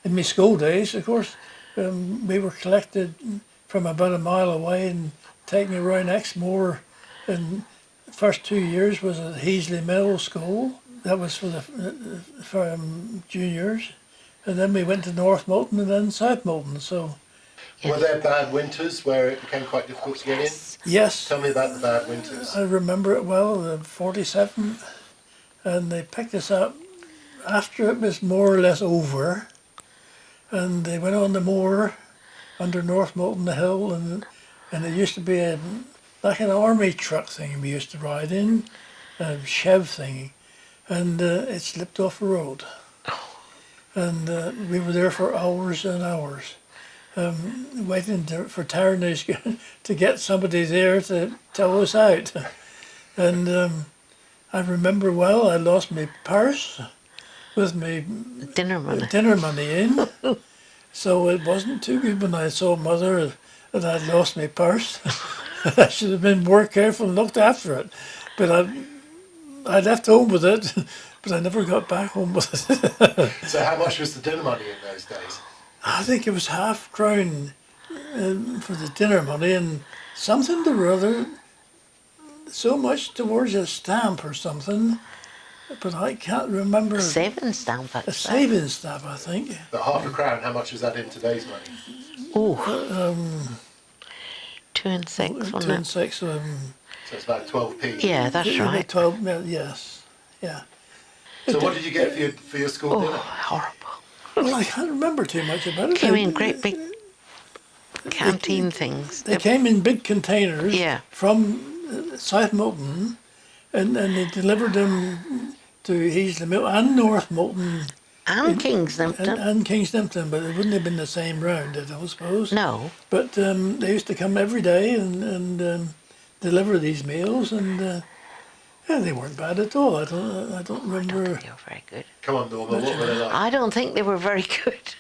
in my school days, of course, we were collected from about a mile away and taken around Exmoor. And the first 2 years was at Heasley Middle School. That was for juniors. And then we went to North Moulton and then South Moulton. So were there bad winters where it became quite difficult to get in? yes. Tell me about the bad winters. I remember it well, the 47, and they picked us up after it was more or less over, and they went on the moor under North Moulton Hill, and it used to be like an army truck thing we used to ride in, a Chev thingy, and it slipped off the road. And we were there for hours and hours, waiting for Tyrners to get somebody there to tow us out. And I remember well, I lost my purse with my dinner money in. So it wasn't too good when I saw Mother that I'd lost my purse. I should have been more careful and looked after it. But I left home with it, but I never got back home with it. So how much was the dinner money in those days? I think it was £0.50 for the dinner money and something or other, so much towards a stamp or something, but I can't remember. A savings stamp, A savings stamp, I think. But £0.50, how much was that in today's money? Oh, 2 and 6, wasn't 2 and it? 6. So it's about 12p. Yeah, that's right. 12, yes, yeah. So what did you get for your school dinner? Horrible. Well, I can't remember too much about it. Came in great big canteen things. They came in big containers Yeah. from South Moulton, and they delivered them to Heasley Mill and North Moulton And Kingsnipton. and Kingsnipton, but it wouldn't have been the same round, I don't suppose. No. But they used to come every day and deliver these meals, and yeah, they weren't bad at all. I don't remember. They were very good. Come on, Norma, what were they like? I don't think they were very good.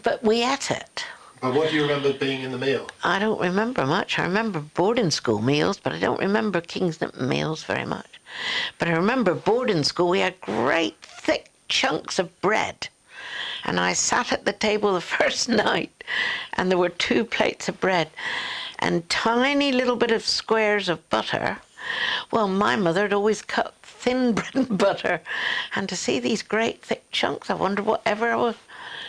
But we ate it. But what do you remember being in the meal? I don't remember much. I remember boarding school meals, but I don't remember Kingsnipton meals very much. But I remember boarding school, we had great thick chunks of bread. And I sat at the table the first night, and there were 2 plates of bread and tiny little bit of squares of butter. Well, my mother had always cut thin bread and butter, and to see these great thick chunks, I wondered whatever it was.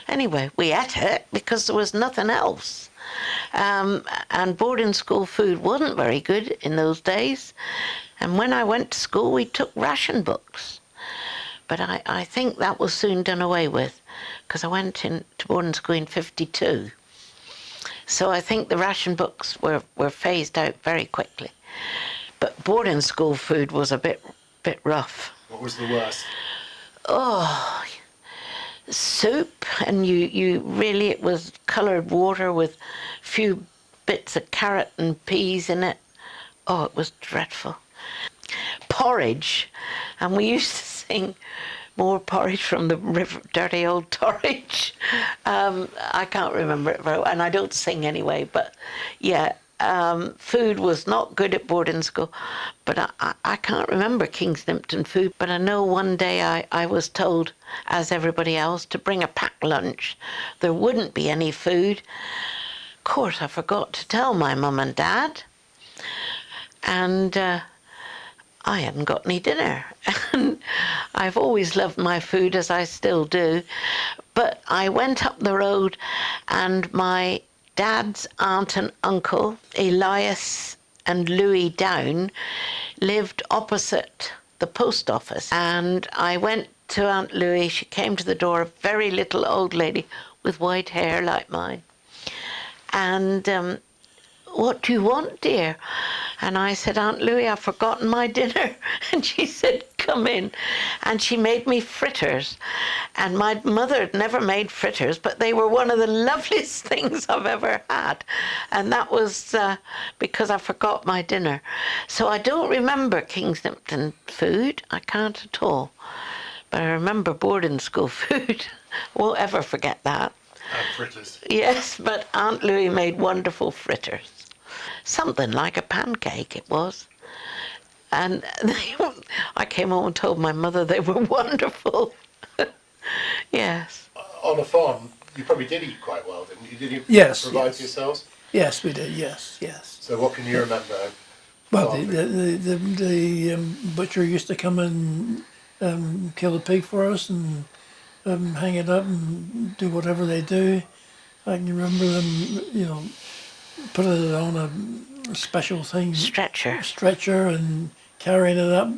Anyway, we ate it because there was nothing else. And boarding school food wasn't very good in those days. And when I went to school, we took ration books. But I think that was soon done away with, because I went into boarding school in 52. So I think the ration books were phased out very quickly. But boarding school food was a bit rough. What was the worst? Oh, soup, and you really, it was coloured water with a few bits of carrot and peas in it. Oh, it was dreadful. Porridge, and we used to sing more porridge from the river, dirty old Torridge. I can't remember it very well, and I don't sing anyway, but yeah, food was not good at boarding school, but I can't remember Kingsnipton food, but I know one day I was told, as everybody else, to bring a packed lunch. There wouldn't be any food. Of course, I forgot to tell my mum and dad, and I hadn't got any dinner. And I've always loved my food, as I still do, but I went up the road, and my Dad's aunt and uncle, Elias and Louis Down, lived opposite the post office. And I went to Aunt Louis. She came to the door, a very little old lady with white hair like mine. And what do you want, dear? And I said, Aunt Louis, I've forgotten my dinner. And she said, come in. And she made me fritters. And my mother had never made fritters, but they were one of the loveliest things I've ever had. And that was because I forgot my dinner. So I don't remember Kingsnipton food. I can't at all. But I remember boarding school food. Won't ever forget that. And fritters. Yes, but Aunt Louis made wonderful fritters. Something like a pancake it was. And I came home and told my mother they were wonderful. Yes. on a farm, you probably did eat quite well, didn't you? Did you Yes, provide yes. for yourselves? Yes, we did. Yes. So what can you remember? Well, farming? the butcher used to come and kill the pig for us and hang it up and do whatever they do. I can remember them, putting it on a special thing, Stretcher. and carrying it up.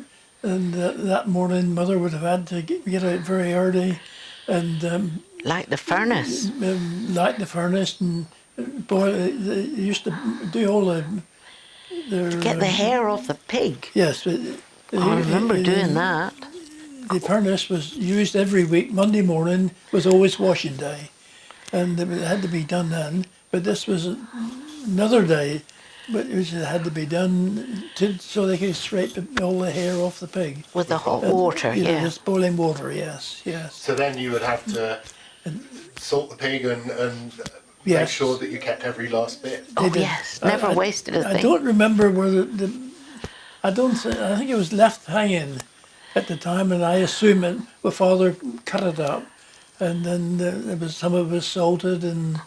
And that morning, Mother would have had to get out very early and Like the furnace. light the furnace and boil. They used to do all their Get the hair off the pig. yes. But I remember doing that. the furnace was used every week. Monday morning was always washing day, and it had to be done then. But this was another day, but it had to be done so they could scrape all the hair off the pig. With the hot And, water, yeah. just boiling water. Yes. So then you would have to salt the pig and make Yes. sure that you kept every last bit. Oh, did. yes. Never wasted a I thing. don't remember whether I think it was left hanging at the time, and I assume it. My father cut it up, and then there was some of it salted and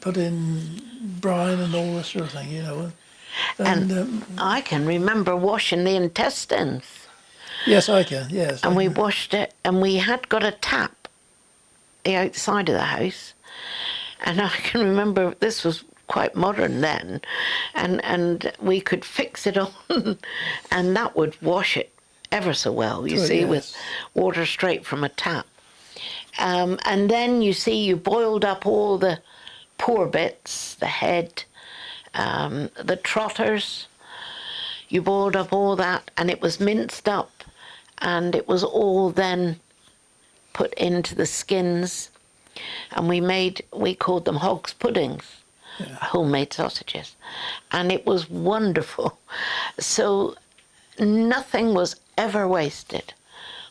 put in brine and all this sort of thing, And I can remember washing the intestines. yes, I can. Yes, And I we can. washed it, and we had got a tap the outside of the house. And I can remember this was quite modern then, and we could fix it on, and that would wash it ever so well, you Good, see, yes. with water straight from a tap. And then you see you boiled up all the poor bits, the head, the trotters. You boiled up all that, and it was minced up, and it was all then put into the skins, and we called them hog's puddings, homemade sausages, and it was wonderful. So nothing was ever wasted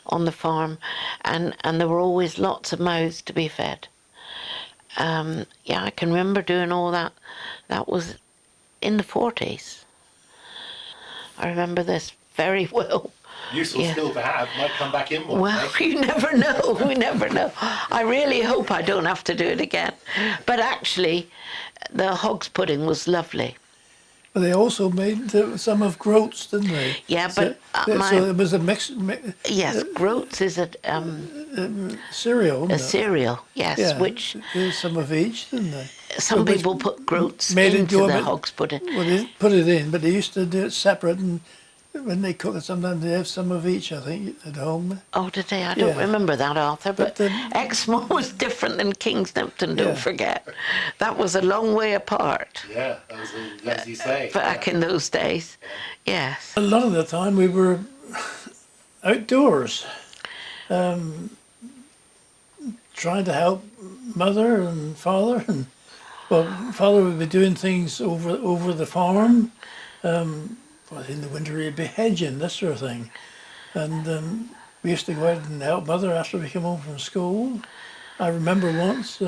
on the farm, and there were always lots of mouths to be fed. Yeah, I can remember doing all that. That was in the 40s. I remember this very well. Useful Yeah. skill to have. Might come back in one Well, day. you never know. We never know. I really hope I don't have to do it again. But actually, the hog's pudding was lovely. But they also made some of groats, didn't they? Yeah, but so it was a yes, groats is cereal. a cereal. Yes, Yeah, which some of each, didn't they? some But people put groats made it into go a the bit- hog's pudding. Well, they put it in, but they used to do it separate, and when they cook it, sometimes they have some of each, I think, at home. Oh, did they? I don't Yeah. remember that, Arthur. But But, Exmoor was different than Kingsnipton, don't Yeah. forget. That was a long way apart Yeah, as you say. back in those days. Yes. A lot of the time we were outdoors, trying to help Mother and Father, and Father would be doing things over the farm. Well, in the winter he'd be hedging, this sort of thing, and we used to go out and help Mother after we came home from school. I remember once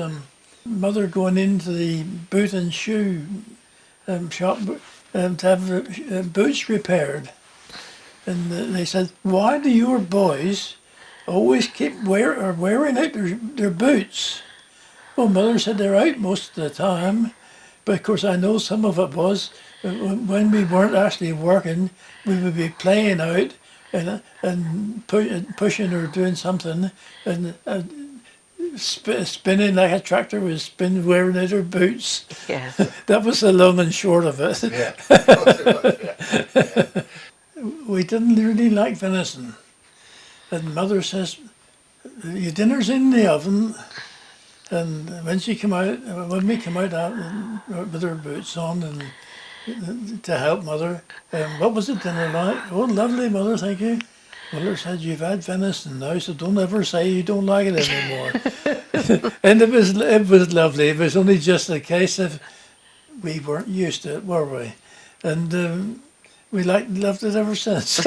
Mother going into the boot and shoe shop to have boots repaired. And they said, "Why do your boys always keep wearing out their boots?" Well, Mother said they're out most of the time, but of course I know some of it was when we weren't actually working, we would be playing out and pushing or doing something and spinning like a tractor was spinning, wearing out her boots. Yes. That was the long and short of it. Yeah. Of course it was, yeah. We didn't really like venison. And Mother says, "Your dinner's in the oven." And when we come out with our boots on and to help Mother, what was the dinner like? "Oh, lovely, Mother, thank you." Mother said, "You've had venison now, so don't ever say you don't like it anymore." And it was lovely. It was only just a case of we weren't used to it, were we? And we loved it ever since.